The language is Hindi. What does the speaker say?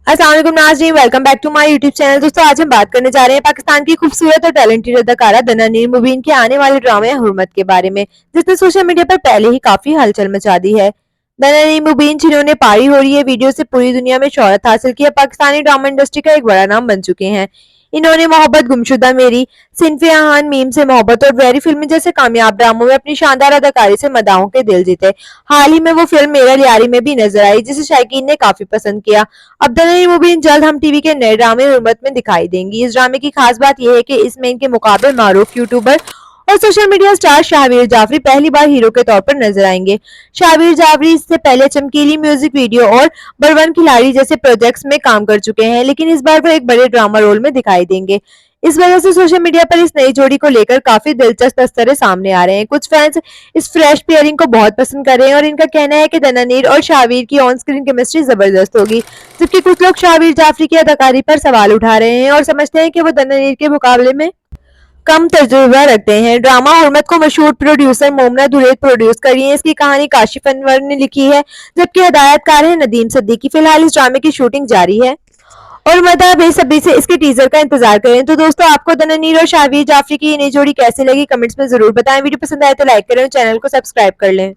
अस्सलाम वालेकुम नाज़रीन, welcome back to my YouTube channel. दोस्तों आज हम बात करने जा रहे हैं पाकिस्तान की खूबसूरत और टैलेंटेड अदाकारा दनानीर मुबीन के आने वाले ड्रामे हुर्मत के बारे में, जिसने सोशल मीडिया पर पहले ही काफी हलचल मचा दी है। दनानीर मुबीन जिन्होंने पारी हो रही है वीडियो से पूरी दुनिया में शोहरत हासिल की है, पाकिस्तानी ड्रामा इंडस्ट्री का एक बड़ा नाम बन चुके हैं। इन्होंने मोहब्बत, गुमशुदा मेरी, सिनफे आहान, मीम से मोहब्बत और वेरी फिल्म जैसे कामयाब ड्रामों में अपनी शानदार अदाकारी से मदाहों के दिल जीते। हाल ही में वो फिल्म मेरा लियारी में भी नजर आई, जिसे शायकीन ने काफी पसंद किया। अब दनानीर मुबीन जल्द हम टीवी के नए ड्रामे हुर्मत में दिखाई देंगी। इस ड्रामे की खास बात यह है कि इसमें इनके मुकाबले मारूफ यूट्यूबर और social media star Shahveer Jafri पहली बार हीरो के तौर पर नजर आएंगे। शाहवीर जाफरी इससे पहले चमकीली म्यूजिक वीडियो और बलवन खिलाड़ी जैसे प्रोजेक्ट्स में काम कर चुके हैं, लेकिन इस बार वो एक बड़े ड्रामा रोल में दिखाई देंगे। इस वजह से सोशल मीडिया पर इस नई जोड़ी को लेकर काफी दिलचस्प तस्वीरें सामने आ रहे हैं। कुछ फैंस इस फ्रेश पेयरिंग को बहुत पसंद कर रहे हैं और इनका कहना है कि दनानीर और शाहवीर की ऑन स्क्रीन केमिस्ट्री जबरदस्त होगी, जबकि कुछ लोग शाहवीर जाफरी की अदाकारी पर सवाल उठा रहे हैं और समझते हैं कि वो दनानीर के मुकाबले में कम तजुर्बा रखते हैं। ड्रामा हुर्मत को मशहूर प्रोड्यूसर मोमना दुरैत प्रोड्यूस कर रही है। इसकी कहानी काशिफ अनवर ने लिखी है, जबकि हदायतकार है नदीम सिद्दीकी। फिलहाल इस ड्रामे की शूटिंग जारी है और मदा बेसब्री से इसके टीजर का इंतजार करें। तो दोस्तों आपको दनानीर और शाहवीर जाफरी की ये नई जोड़ी कैसी लगी, कमेंट्स में जरूर बताएं। वीडियो पसंद आए तो लाइक करें और चैनल को सब्सक्राइब कर लें।